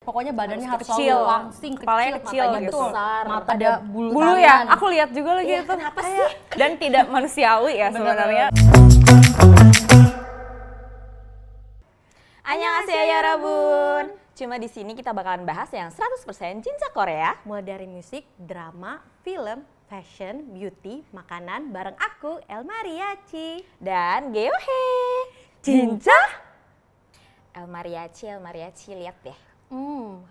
Pokoknya badannya harus kecil, selalu langsing, kepalanya kecil matanya gitu. besar, mata ada bulu Bulu tangan. ya, aku lihat juga lagi Iya, itu. kenapa sih? Dan tidak manusiawi ya sebenarnya. Annyeonghaseyo yorobun. Cuma di sini kita bakalan bahas yang 100% cinta Korea. Mulai dari musik, drama, film, fashion, beauty, makanan bareng aku El Mariachi. Dan Geohe. Cinta? El Mariachi, lihat deh.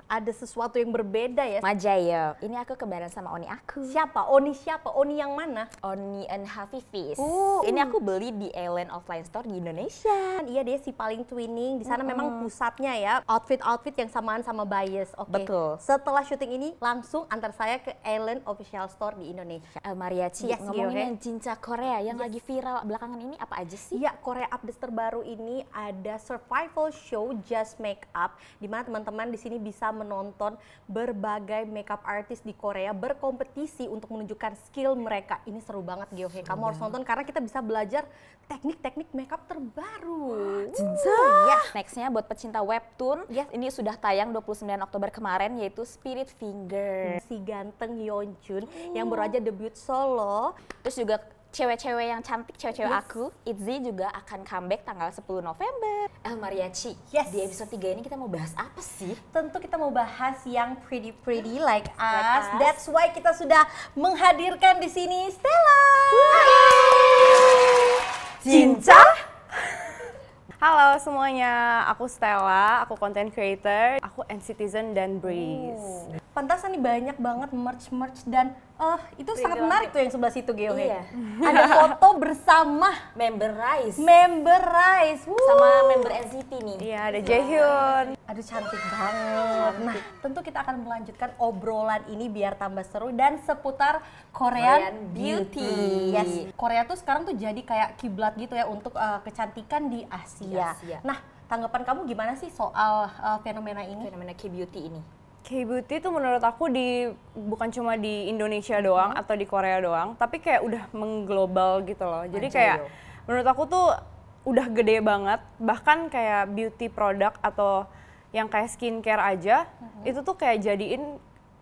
Ada sesuatu yang berbeda ya. Majayo, ini aku kebaran sama Oni aku. Siapa? Oni siapa? Oni yang mana? Oni and Hafifis. Oh. Ini aku beli di Ellen Offline Store di Indonesia. Iya dia si paling twinning. Di sana memang pusatnya ya. Outfit yang samaan sama bias. Oke. Betul. Setelah syuting ini langsung antar saya ke Ellen Official Store di Indonesia. El Mariachi, Yes, ngomongin Geohe. yang cinta Korea yang lagi viral belakangan ini apa aja sih? Iya, Korea Updates terbaru ini ada survival show Just Make Up, di mana teman-teman di sini bisa menonton berbagai makeup artist di Korea berkompetisi untuk menunjukkan skill mereka. Ini seru banget Geohe. Kamu harus nonton karena kita bisa belajar teknik-teknik makeup terbaru. Ya. Nextnya buat pecinta webtoon, ini sudah tayang 29 Oktober kemarin yaitu Spirit Finger. Si ganteng Yeonjun yang baru aja debut solo. Terus juga cewek-cewek yang cantik, cewek-cewek aku, ITZY juga akan comeback tanggal 10 November. El Mariachi, di episode 3 ini kita mau bahas apa sih? Tentu kita mau bahas yang pretty like us. That's why kita sudah menghadirkan di sini Stella. Cinta? Halo semuanya, aku Stella, aku content creator, aku NCTzen dan Breeze. Pantasan nih banyak banget merch dan itu sangat menarik tuh yang sebelah situ Geohe. Iya. Ada foto bersama Member Rise member Rise. sama member NCT nih. Iya, ada Jaehyun. Aduh cantik banget. Nah, tentu kita akan melanjutkan obrolan ini biar tambah seru dan seputar Korean beauty. Yes, Korea tuh sekarang tuh jadi kayak kiblat gitu ya untuk kecantikan di Asia. Nah, tanggapan kamu gimana sih soal fenomena ini? Fenomena K-beauty ini. K-beauty tuh menurut aku bukan cuma di Indonesia doang atau di Korea doang, tapi kayak udah mengglobal gitu loh. Jadi kayak menurut aku tuh udah gede banget, bahkan kayak beauty product atau yang kayak skincare aja, itu tuh kayak jadiin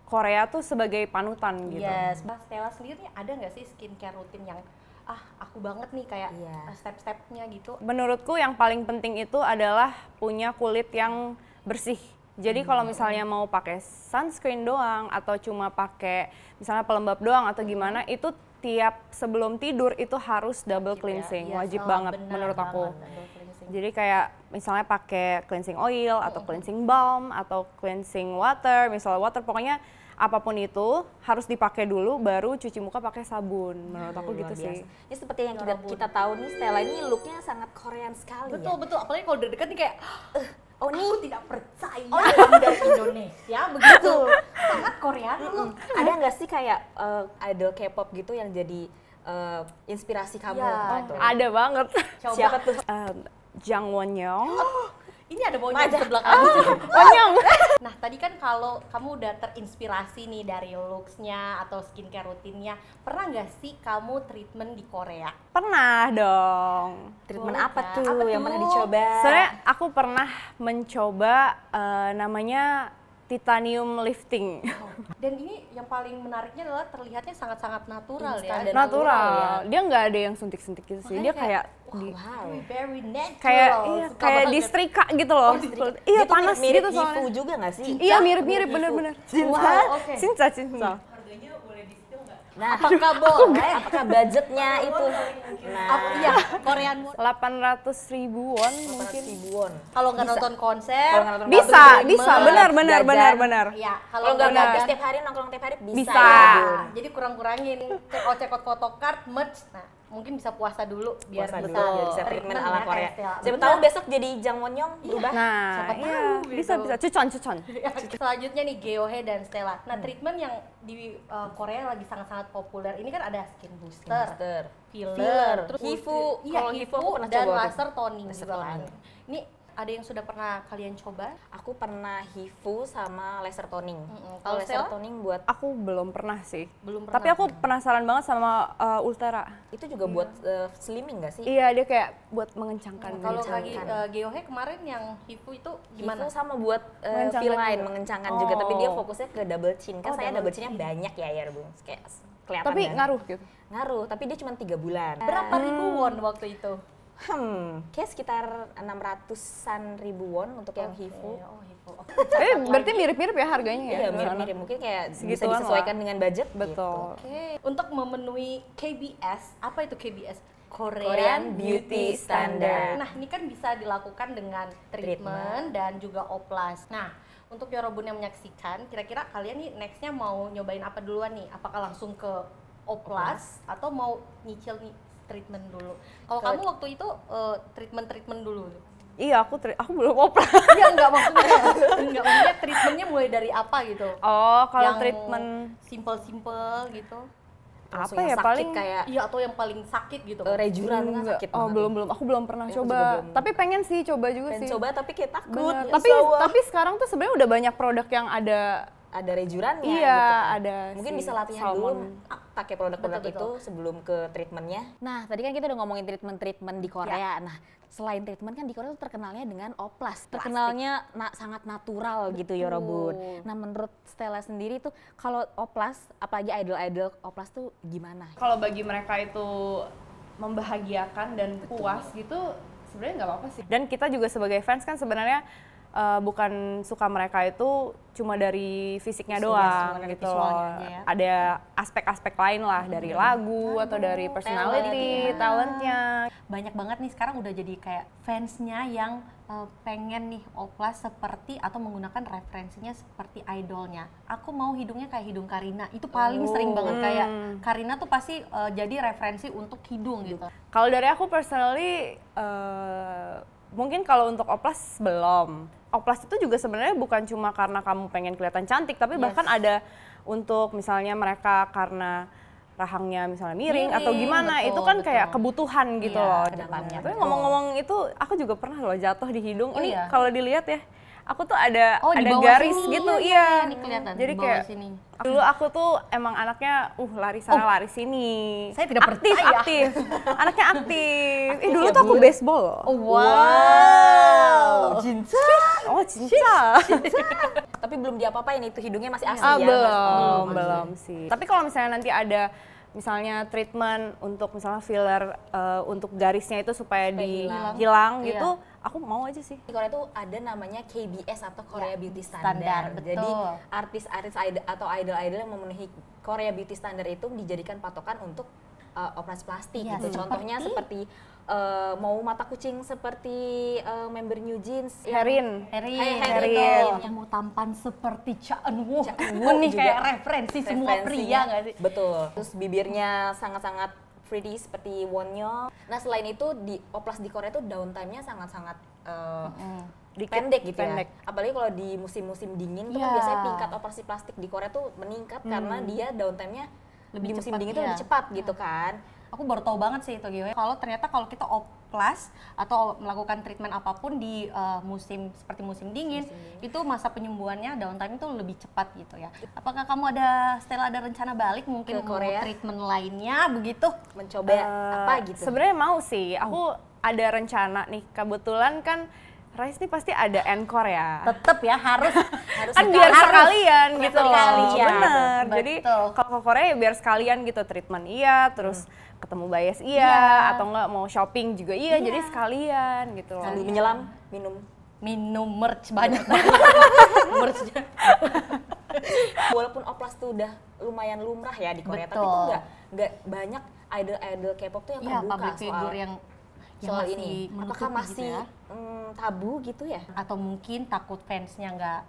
Korea tuh sebagai panutan gitu. Yes, Mbak Stella sendiri ada nggak sih skincare rutin yang aku banget nih kayak step-stepnya gitu? Menurutku yang paling penting itu adalah punya kulit yang bersih. Jadi kalau misalnya mau pakai sunscreen doang atau cuma pakai misalnya pelembab doang atau gimana, itu tiap sebelum tidur itu harus double cleansing, wajib banget menurut aku. Jadi kayak misalnya pakai cleansing oil atau cleansing balm atau cleansing water, misalnya water, pokoknya apapun itu harus dipakai dulu baru cuci muka pakai sabun. Menurut aku gitu sih. Ini seperti yang kita tahu nih, Stella ini looknya sangat Korean sekali. Betul, apalagi kalau udah dekat nih kayak aku tidak percaya kamu dari Indonesia begitu. Sangat Korean look. Ada nggak sih kayak idol K-pop gitu yang jadi inspirasi kamu? Ada banget. Coba. Siapa tuh? Jang Won-young. Ini ada bawahnya di sebelah kamu. Won-young. Nah tadi kan kalau kamu udah terinspirasi nih dari looks-nya atau skincare rutinnya, pernah nggak sih kamu treatment di Korea? Pernah dong. Treatment Boleh apa kan? tuh Apa yang tuh? pernah dicoba? Sebenarnya aku pernah mencoba namanya titanium lifting. Dan ini yang paling menariknya adalah terlihatnya sangat-sangat natural Instan ya. dan Natural. ya. Dia nggak ada yang suntik-suntik gitu sih. Makanya Dia kayak very natural. Suka kayak banget. disetrika gitu loh. Iya, Dia tuh panas mirip gitu Gifu soalnya. juga nggak sih? Iya, mirip-mirip bener-bener. Wow, oke. Cinta. Nah, Apakah boleh? apakah budgetnya itu? Nah, Iya, Korean 800.000 won mungkin. ribuan. kalau nggak nonton konser, Kalau nggak nonton Bisa, Jajan. benar. ya Kalau nggak nggak gratis tiap hari nongkrong tiap hari bisa. Bisa. Ya, Bun. jadi kurang-kurangin cekot photocard, merch. Nah, mungkin bisa puasa dulu biar Puasa bisa dulu, biar bisa treatment ala ya, Korea. kayak Stella. Siapa Bener. tahu besok jadi Jang Won-young berubah. Nah, Siapa iya, tahu bisa. gitu. Cucon. Selanjutnya nih Geohe dan Stella. Nah, treatment yang di Korea lagi sangat-sangat populer. Ini kan ada skin booster, filler, terus Hifu. iya, Kalau Hifu aku pernah dan coba. laser toning Laser juga kan. toning. Ini ada yang sudah pernah kalian coba? Aku pernah HIFU sama laser toning. Kalau laser Stella? toning buat Aku belum pernah sih. Belum pernah. Tapi aku penasaran banget sama Ultera. itu juga buat slimming nggak sih? Iya, dia kayak buat mengencangkan. Kalau mengencangkan. lagi Geohe kemarin yang HIFU itu gimana? HIFU sama buat Mengencangkan V-line, juga. mengencangkan juga, tapi dia Oh. fokusnya ke double chin. Kan Oh, saya double double chinnya banyak ya Bung. Kayak kelihatan Tapi banget. ngaruh gitu. Ngaruh, tapi dia cuma 3 bulan. Berapa ribu won waktu itu? Kayak sekitar 600-an ribu won untuk yang HIFU. Oh, HIFU. Tapi berarti mirip-mirip ya harganya ya? Iya, di sana? mirip-mirip. Mungkin kayak bisa Segituan disesuaikan lah. dengan budget. Betul. Oke. Untuk memenuhi KBS, apa itu KBS? Korean Beauty Standard. Nah, ini kan bisa dilakukan dengan treatment dan juga oplas. Nah, untuk Yorobun yang menyaksikan, kira-kira kalian nih nextnya mau nyobain apa duluan nih? Apakah langsung ke oplas atau mau nyicil nih treatment dulu? Kalau kamu waktu itu treatment dulu. Iya, aku belum opera. Iya, enggak maksudnya treatmentnya mulai dari apa gitu? Oh, kalau Yang treatment simple gitu. Langsung apa yang ya, sakit paling kayak Iya, atau yang paling sakit gitu. rejuran kan enggak. sakit Oh, banget. belum. Aku belum pernah Aku juga coba. belum. Tapi pengen sih coba juga Pengen sih. coba tapi kayak takut. Bener. ya Tapi Allah. tapi sekarang tuh sebenarnya udah banyak produk yang ada. ada rejurannya Iya, gitu kan. ada Mungkin si bisa latihan salmon. dulu pakai produk-produk Betul, itu sebelum ke treatmentnya. Nah, tadi kan kita udah ngomongin treatment di Korea. Nah, selain treatment kan di Korea tuh terkenalnya dengan oplas. Terkenalnya sangat natural gitu Yorobun. Nah, menurut Stella sendiri tuh kalau oplas, apalagi idol-idol oplas tuh gimana? Kalau bagi mereka itu membahagiakan dan puas gitu, sebenarnya nggak apa-apa sih. Dan kita juga sebagai fans kan sebenarnya bukan suka mereka itu cuma dari fisiknya doang cuma dari gitu. visualnya aja ya. Ada aspek-aspek lain lah dari lagu atau dari personality, talentnya. Banyak banget nih sekarang udah jadi kayak fansnya yang pengen nih oplas seperti atau menggunakan referensinya seperti idolnya. Aku mau hidungnya kayak hidung Karina. Itu paling sering banget kayak Karina tuh pasti jadi referensi untuk hidung gitu. Kalau dari aku personally mungkin kalau untuk oplas belum. Oplas itu juga sebenarnya bukan cuma karena kamu pengen kelihatan cantik, tapi bahkan ada untuk misalnya mereka karena rahangnya misalnya miring atau gimana, betul, itu kan betul. kayak kebutuhan gitu Iya, loh. kedepannya, Tapi betul. ngomong-ngomong itu, aku juga pernah loh jatuh di hidung. Oh, Ini iya? kalau dilihat ya, aku tuh ada di bawah garis sini. gitu, Iya, iya. ini kelihatan Jadi di bawah kayak sini. dulu aku tuh emang anaknya lari sana lari sini. Saya tidak percaya. Aktif. Anaknya aktif. Dulu ya, tuh aku Bu? baseball loh. Oh, wow. Cinta. Oh, cinta. Tapi belum diapa-apain itu hidungnya masih asli ya. Belum sih. Tapi kalau misalnya nanti ada misalnya treatment untuk misalnya filler untuk garisnya itu supaya hilang Iya. gitu, aku mau aja sih. Di Korea tuh ada namanya KBS atau Korea Beauty Standar, Standard. betul. Jadi artis-artis atau idol-idol yang memenuhi Korea Beauty Standard itu dijadikan patokan untuk operasi plastik Iya, gitu. Contohnya seperti mau mata kucing seperti member New Jeans. Herin. Herin. Yang mau tampan seperti Cha Eun-woo. Ini juga kayak referensi semua pria referensinya. nggak sih? Betul. Terus bibirnya sangat-sangat pretty seperti Wonyo. Nah, selain itu di oplas di Korea tuh downtime-nya sangat-sangat pendek gitu pendek. ya. Apalagi kalau di musim-musim dingin tuh kan Iya. biasanya tingkat operasi plastik di Korea tuh meningkat karena dia downtime-nya Lebih di musim cepat, dingin tuh iya. lebih cepat gitu kan. Aku baru tahu banget sih itu Gio. Kalau ternyata kalau kita oplas atau melakukan treatment apapun di musim seperti musim dingin, itu masa penyembuhannya downtime itu lebih cepat gitu ya. Apakah kamu Stella ada rencana balik mungkin Ke mau Korea? treatment lainnya begitu? Mencoba apa gitu. Sebenarnya mau sih. Aku ada rencana nih. Kebetulan kan Rise nih pasti ada encore ya. Tetep ya harus Kan biar sekalian gitu loh. sekalian. Bener. Betul. Jadi kalau ke Korea ya biar sekalian gitu, treatment iya, terus ketemu bias iya, atau enggak mau shopping juga iya, jadi sekalian gitu loh. Sambil menyelam, minum merch banyak banget. Merchnya. Walaupun oplas tuh udah lumayan lumrah ya di Korea, tapi tuh Betul. nggak banyak idol-idol K-pop tuh yang Iya, terbuka public figure yang soal masih ini. Apakah menutupi masih gitu ya? tabu gitu ya? Atau mungkin takut fansnya nggak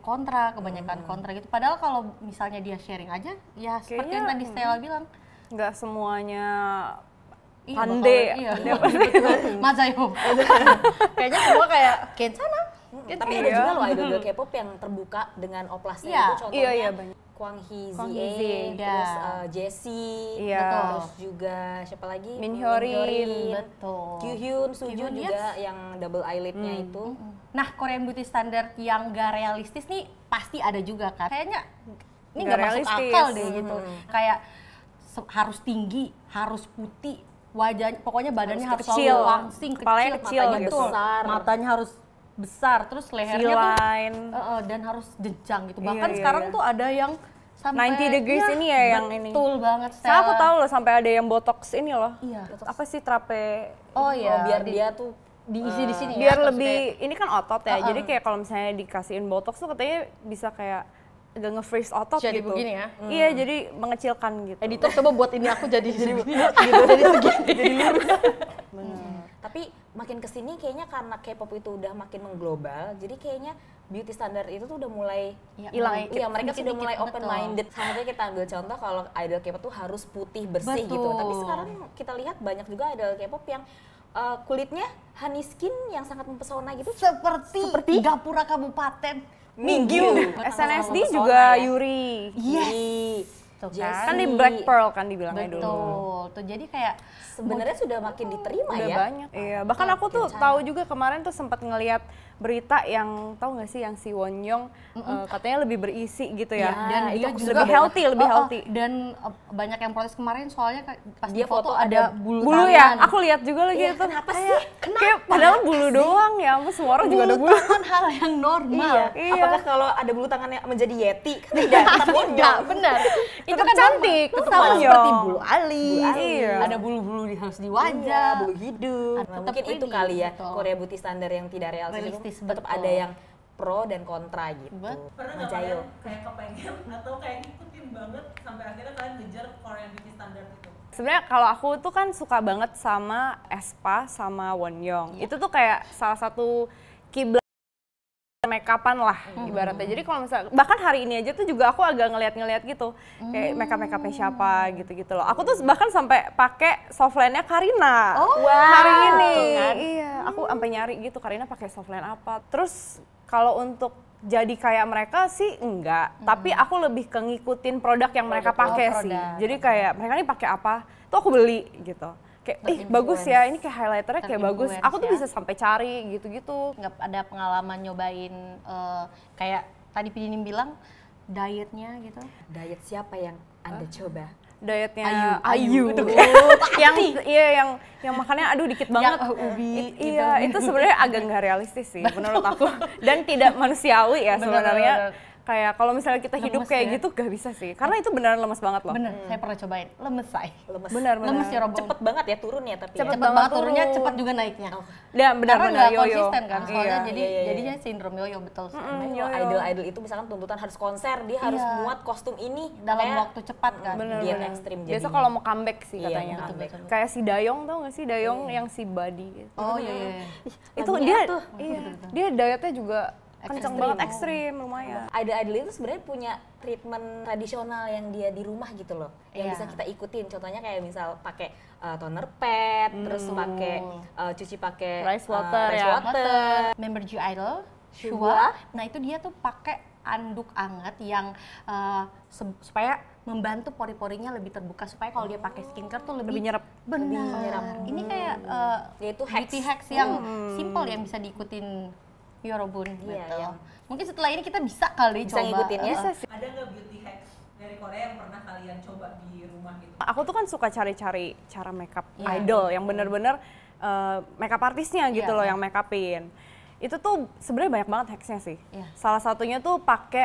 kontra, kebanyakan kontra gitu. Padahal kalau misalnya dia sharing aja, ya seperti yang tadi Stella bilang, Nggak semuanya iya, pandai. iya, betul. Mas Ayo. Kayaknya semua kayak Kensana. Tapi ada juga loh idol K-pop yang terbuka dengan oplasnya Iya, itu contohnya iya, banyak. Kwang Hee Kwang Zie, Hee-zie. terus Ya. Jessie, Iya. terus juga siapa lagi? Min Hyorin. Betul. Kyuhyun, Suju Kyuhyun, juga yang double eyelidnya itu. Nah, Korean beauty standard yang gak realistis nih pasti ada juga kan. Kayaknya ini Nggak gak masuk realistis. akal deh gitu. Kayak harus tinggi, harus putih, wajahnya pokoknya badannya harus kecil. selalu langsing, Kepalanya kecil matanya gitu. besar, matanya harus besar, terus lehernya tuh V-line. dan harus jenjang gitu. Iya, Bahkan iya, sekarang iya. tuh ada yang sampai 90 degrees ini ya yang ini. Betul banget. Saya aku Stella. tahu loh sampai ada yang botox ini loh. Iya. Apa sih trape? Oh iya, Biar dia tuh diisi di sini Biar ya. terus lebih kayak- ini kan otot ya. Jadi kayak kalau misalnya dikasihin botox tuh katanya bisa kayak agak nge-freeze otot Jadi gitu. begini ya? Iya, jadi mengecilkan gitu. editor coba buat ini aku jadi segini, jadi segini, jadi lurus. Tapi makin kesini kayaknya karena K-pop itu udah makin mengglobal, jadi kayaknya beauty standar itu tuh udah mulai hilang. Iya, mereka sudah mulai Sedikit, open minded. Saatnya kita ambil contoh kalau idol K-pop tuh harus putih bersih gitu. Betul. Tapi sekarang kita lihat banyak juga idol K-pop yang kulitnya honey skin yang sangat mempesona gitu. Seperti Gapura Kabupaten Minggu. SNSD Mempesona juga ya. Yuri. Yes. Tuh Jessie. Kan di Black Pearl kan dibilangnya dulu. Betul. Tuh jadi kayak Sebenarnya sudah makin diterima Udah ya. banyak. Iya, bahkan aku tuh tahu juga kemarin tuh sempat ngelihat berita yang tahu nggak sih yang si Won Young katanya lebih berisi gitu ya. dan itu dia aku juga lebih healthy, lebih healthy. Dan banyak yang protes kemarin soalnya pas Dia di foto foto ada bulu Bulu tangan. ya, aku lihat juga lagi Iya, itu. kenapa sih? Kayak padahal bulu doang ya, ampun semua orang juga ada bulu. tangan hal yang normal. Iya. Apakah kalau ada bulu tangannya menjadi yeti? Tidak, tetap Tidak, monyong. benar. Itu Tetap kan cantik, normal. tetap Sama monyong. seperti bulu alis. Iya. Ada bulu-bulu harus di Iya, wajah. bulu hidung. Nah, Tetap mungkin itu pretty, kali ya betul. Korea beauty standar yang tidak realistis, Realistis, tetap betul. ada yang pro dan kontra gitu. Betul. Pernah Mas nggak Jayo? kalian kayak kepengen atau kayak ngikutin banget sampai akhirnya kalian ngejar Korean beauty standard itu? Sebenarnya kalau aku tuh kan suka banget sama aespa sama Won Young. Itu tuh kayak salah satu kiblat make-upan lah ibaratnya. Jadi kalau misalnya bahkan hari ini aja tuh juga aku agak ngeliat-ngeliat gitu. Kayak make-upnya siapa gitu-gitu loh. Aku tuh bahkan sampai pakai softline-nya Karina. Hari ini. Tuh kan. Iya, aku sampai nyari gitu Karina pakai softline apa. Terus kalau untuk jadi kayak mereka sih enggak, tapi aku lebih ke ngikutin produk yang mereka pakai sih. produk. Jadi kayak mereka nih pakai apa, tuh aku beli gitu. Kayak, ih bagus ya, ini kayak highlighternya kayak bagus. Terinfluence Aku tuh ya. bisa sampai cari gitu-gitu. Nggak ada pengalaman nyobain kayak tadi Pidin bilang dietnya gitu. Diet siapa yang Anda coba? Dietnya Ayu. Ayu. yang iya yang makannya aduh dikit banget. ubi gitu. Iya, itu sebenarnya agak nggak realistis sih menurut aku dan tidak manusiawi ya Bener, sebenarnya. bener. Kayak kalau misalnya kita hidup Lemes kayak ya. gitu gak bisa sih. Karena itu beneran lemes banget loh. Bener, saya pernah cobain. Lemes say. Lemes. Bener. Lemes ya Robo. Cepet banget ya turun ya tapi Cepet ya. Cepet banget banget turunnya, turun. cepat juga naiknya. Dan benar-benar Karena nggak yoyo. konsisten kan, soalnya Iya. jadi Iya. jadinya sindrom yoyo betul. Makanya Yoyo. kalau idol-idol itu misalkan tuntutan harus konser, dia harus Iya. muat kostum ini Dalam makanya waktu cepat kan. Bener, diet bener. ekstrim Biasa jadinya. kalau mau comeback sih Iya, katanya. mau comeback. Kayak si Dayong tau gak sih Dayong yang si Body gitu. Oh iya iya. Itu lagunya dia tuh. dia dietnya juga kenceng Ekstrim. banget, ekstrim lumayan. Idol-idol itu sebenarnya punya treatment tradisional yang dia di rumah gitu loh, yang Iya. bisa kita ikutin. Contohnya kayak misal pakai toner pad, terus pakai cuci pakai Rice water rice ya. water. Member G Idol, Shua. Shua. Nah itu dia tuh pakai anduk anget yang supaya membantu pori-porinya lebih terbuka supaya kalau dia pakai skincare tuh lebih Lebih nyerap. Benar. Lebih nyerap. Ini kayak Yaitu hacks. beauty hacks yang simple yang bisa diikutin Yorobun Iya, gitu. yang- Mungkin setelah ini kita bisa kali Bisa coba. ngikutin ya. Bisa sih. Ada nggak beauty hacks dari Korea yang pernah kalian coba di rumah gitu? Aku tuh kan suka cari-cari cara makeup Iya. idol yang bener-bener makeup artisnya gitu Iya, loh iya. yang makeupin. Itu tuh sebenarnya banyak banget hacksnya sih. Iya. Salah satunya tuh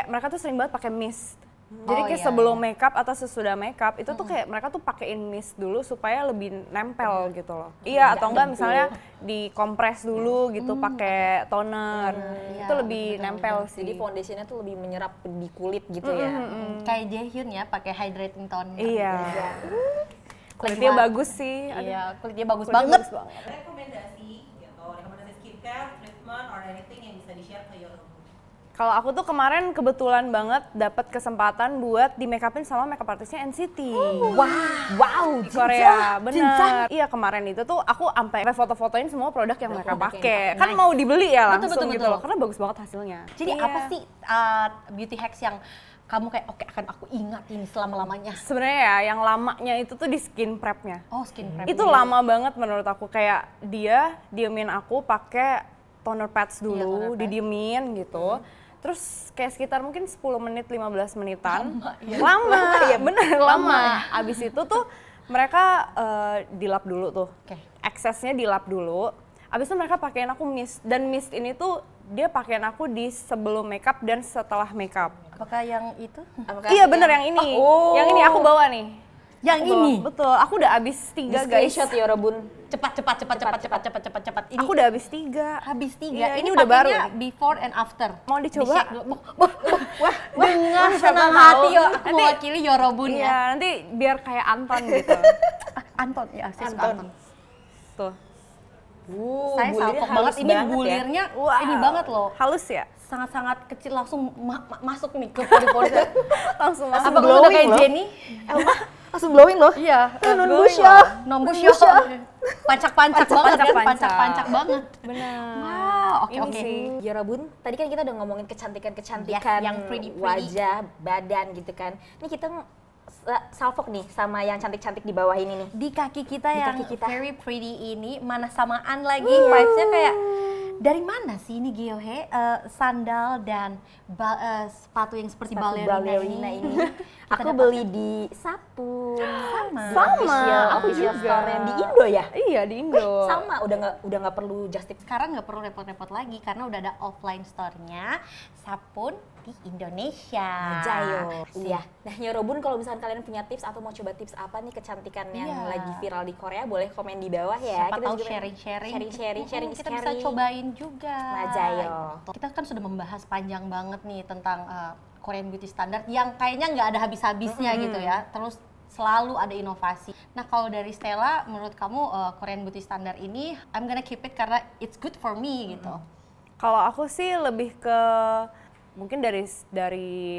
mereka tuh sering banget pakai mist. Jadi Oh, kayak iya, sebelum iya. makeup atau sesudah makeup itu tuh kayak mereka tuh pakein mist dulu supaya lebih nempel gitu loh. Iya, atau enggak misalnya dikompres dulu gitu pakai toner. Iya, Itu lebih nempel sih. Jadi foundationnya tuh lebih menyerap di kulit gitu ya. Kayak Jaehyun ya pakai hydrating toner. Iya. Iya. Kulitnya bagus sih. Aduh, Iya, kulitnya bagus kulitnya banget. bagus banget. Rekomendasi gitu, rekomendasi skincare, treatment, or anything yang bisa di-share ke Yorobun. Kalau aku tuh kemarin kebetulan banget dapat kesempatan buat di make upin sama makeup artisnya NCT. Wow, Di Korea, bener. Iya kemarin itu tuh aku sampai foto-fotoin semua produk yang mereka produk yang pakai. dipakai. Kan mau dibeli ya Betul, langsung betul, gitu betul. loh, karena bagus banget hasilnya. Jadi Iya. apa sih beauty hacks yang kamu kayak oke akan aku ingat ini selama-lamanya? Sebenarnya ya yang lamanya itu tuh di skin prepnya. Oh, skin prep. Itu lama banget menurut aku, kayak dia diemin aku pakai toner pads dulu, toner pads. didiemin gitu. Terus kayak sekitar mungkin 10 menit, 15 menitan. Iya. Lama, ya bener lama. Abis itu tuh mereka dilap dulu tuh. Oke. Eksesnya dilap dulu. Abis itu mereka pakein aku mist. Dan mist ini tuh dia pakein aku di sebelum makeup dan setelah makeup. Apakah yang itu? Iya bener yang ini. Yang ini aku bawa nih. Yang Aku bawa. ini? Betul, aku udah habis 3 guys. Screenshot Yorobun. Cepat. Ini Aku udah habis 3. habis 3. Iya, ini udah baru pakainya nih. before and after. Mau dicoba? Di-shake dulu. Wah, dengan siapa senang tahu. hati yo, aku Nanti- mewakili Yorobun Iya, ya. nanti biar kayak Anton gitu. Anton ya, saya suka Anton. Anton. Tuh. Saya bulirnya salpok halus banget, ini banget ya. bulirnya Wow. ini banget loh. Halus ya? Sangat-sangat kecil langsung masuk nih ke pori-pori saya. Langsung masuk. Apa kamu udah kayak loh. Jenny? Langsung glowing loh. Iya, non-bush glowing ya. loh. Non-bush ya. Pancak-pancak banget kan, Pancak-pancak. pancak-pancak banget. Benar. Wow, oke Ini oke. sih. Yorobun, tadi kan kita udah ngomongin kecantikan-kecantikan Yes, yang pretty-pretty. wajah, badan gitu kan. Ini kita salfok nih sama yang cantik-cantik di bawah ini nih. Di kaki kita Di yang kaki kita. very pretty ini mana samaan lagi vibes-nya kayak dari mana sih ini Gyohe? Sandal dan sepatu yang seperti ballerina ini. Aku dapat- beli di Sapun. Sama, aku official juga. store yang di Indo ya. Iya, di Indo. Sama, udah nggak perlu justif. Sekarang nggak perlu repot-repot lagi karena udah ada offline store-nya Sapun di Indonesia. Jayo. Iya. Nah, Yorobun kalau misalkan kalian punya tips atau mau coba tips apa nih kecantikan yang Iya. lagi viral di Korea, boleh komen di bawah ya. Siapa tahu juga sharing-sharing. sharing Kita bisa cobain juga. Nah, Jayo. Kita kan sudah membahas panjang banget nih tentang Korean beauty standard yang kayaknya nggak ada habis-habisnya gitu ya. Terus selalu ada inovasi. Nah kalau dari Stella, menurut kamu Korean beauty standard ini, I'm gonna keep it karena it's good for me gitu. Kalau aku sih lebih ke mungkin dari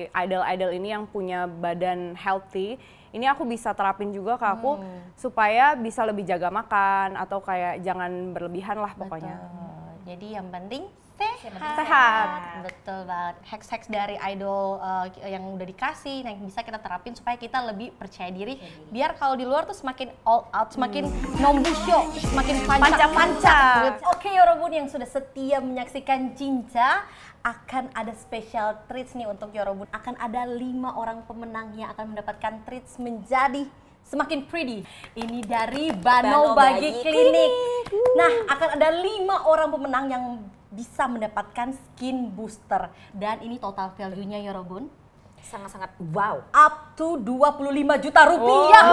idol-idol ini yang punya badan healthy, ini aku bisa terapin juga ke aku supaya bisa lebih jaga makan atau kayak jangan berlebihan lah pokoknya. Jadi yang penting sehat. Sehat. Betul banget. Hacks-hacks dari idol yang udah dikasih, yang bisa kita terapin supaya kita lebih percaya diri. Biar kalau di luar tuh semakin all out, semakin nombusyo, semakin pancak-pancak. Oke Yorobun yang sudah setia menyaksikan Cinca, akan ada special treats nih untuk Yorobun. Akan ada 5 orang pemenang yang akan mendapatkan treats menjadi semakin pretty. Ini dari Bano Bagi Klinik. Nah, akan ada 5 orang pemenang yang bisa mendapatkan skin booster. Dan ini total value-nya Yorobun Sangat-sangat wow. up to 25 juta rupiah.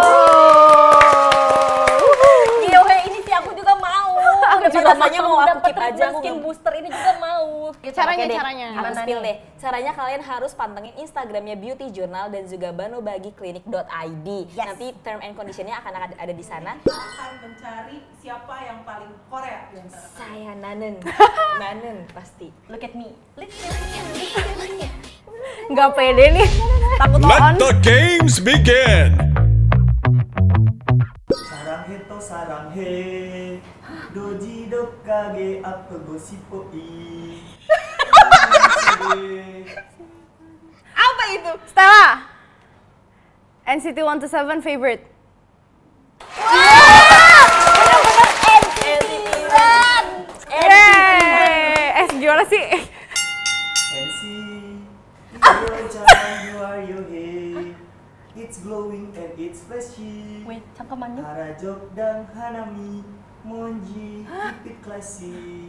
Gyohe ini sih aku juga mau. Aku juga rasanya mau aku keep aja, aku skin nggak- booster ini juga mau. Caranya, Oke deh, caranya. Aku Gimana spill nih? deh. Caranya kalian harus pantengin Instagramnya Beauty Journal dan juga banobagiklinik.id. Yes. Nanti term and conditionnya akan ada di sana. Akan mencari siapa yang paling Korea di antara kalian. Saya Nanen, Nanen pasti. Look at me. Nggak pede nih, takut on. Let the games begin. 사랑해 또 사랑해 도지 독가게 아프고 싶어 이 Apa itu? Stella. NCT 127 favorite. Yeay! Gimana sih? NC you are your hey it's glowing and it's flashy Wait, 잠깐만요. 하라족 당 하나미 뭔지 ipit classy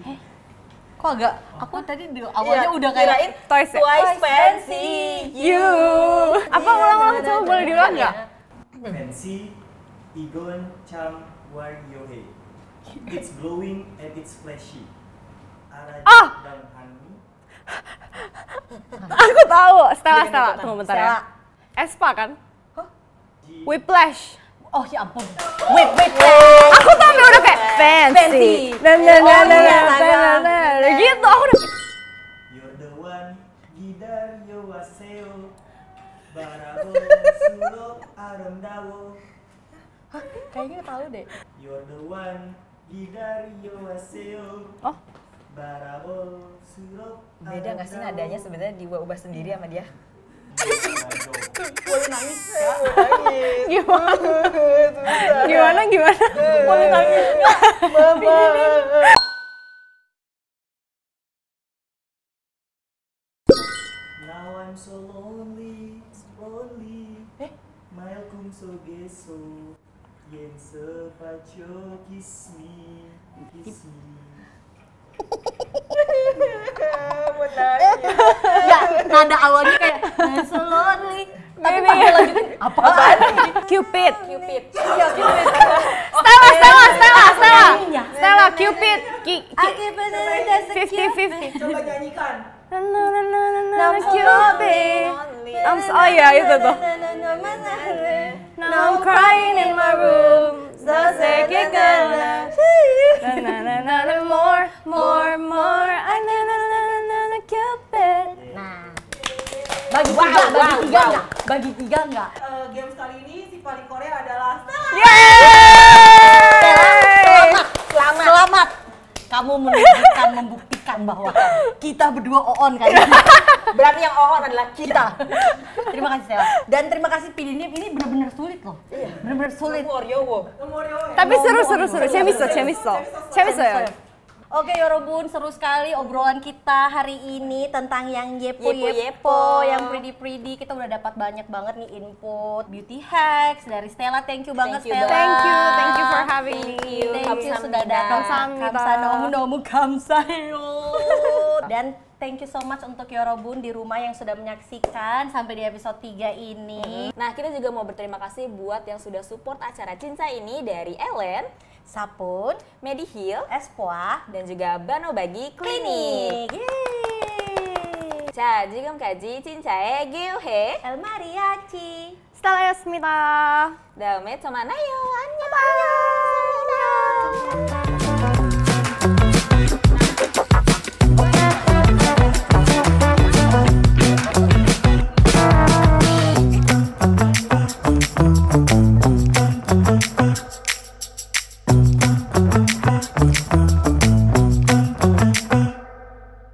Kok agak, aku tadi di awalnya udah kayak kirain Toys ya? Twice fancy You. Apa ulang-ulang coba boleh diulang nggak? fancy igon cham warrior hey it's glowing and it's flashy 하라족 Ah! 당 하나미 Aku tahu. Stella, Bikin Stella. ikutan. Tunggu bentar Stella. ya. Espa kan? Whiplash. oh ya ampun. Wait. Aku tuh sampai udah kayak fancy. Oh, iya, Gitu aku udah. You're the one, gidaryo waseo, barabo surok aramdawo. Kayaknya tahu deh. You're the one, gidaryo waseo, Oh. barabo surok Beda nggak sih nadanya sebenarnya diubah sendiri sama dia? Boleh nangis. Gimana? Boleh nangis. Now I'm so lonely. Mailkum so geso. Yen sepacho kiss me. Ya, nada awalnya kayak so lonely. Tapi pas gue lanjutin, apaan? Cupid. Iya, Cupid. Stella, Cupid. Aki bener 50-50. Coba nyanyikan. Cupid. Oh iya, itu tuh. Now I'm crying in my room. So sick it gonna. More. Cupid. Nah, bagi tiga enggak? Games kali ini si paling Korea adalah Stella. Yeay! Selamat. Kamu membuktikan bahwa kita berdua oon kan. Berarti yang oon adalah kita. Terima kasih Stella. Dan terima kasih Pidinip, ini benar-benar sulit loh. Benar-benar sulit. Nomor Tapi seru. 재밌어. Oke Yorobun, seru sekali obrolan kita hari ini tentang yang yepo-yepo, yang pretty-pretty. Kita udah dapat banyak banget nih input, beauty hacks dari Stella. Thank you banget Stella. Thank you for having me. Thank you sudah datang. Kamsahamnida. Kamsahayo. Dan thank you so much untuk Yorobun di rumah yang sudah menyaksikan sampai di episode 3 ini. Nah, kita juga mau berterima kasih buat yang sudah support acara Cinca ini dari Ellen, Sapun, Mediheal, Espoa, dan juga Banobagi Klinik. Yeay. 자, 지금까지 진짜의 기우해 El Mariachi. 스텔라였습니다. 다음에 또 만나요. 안녕. Bye.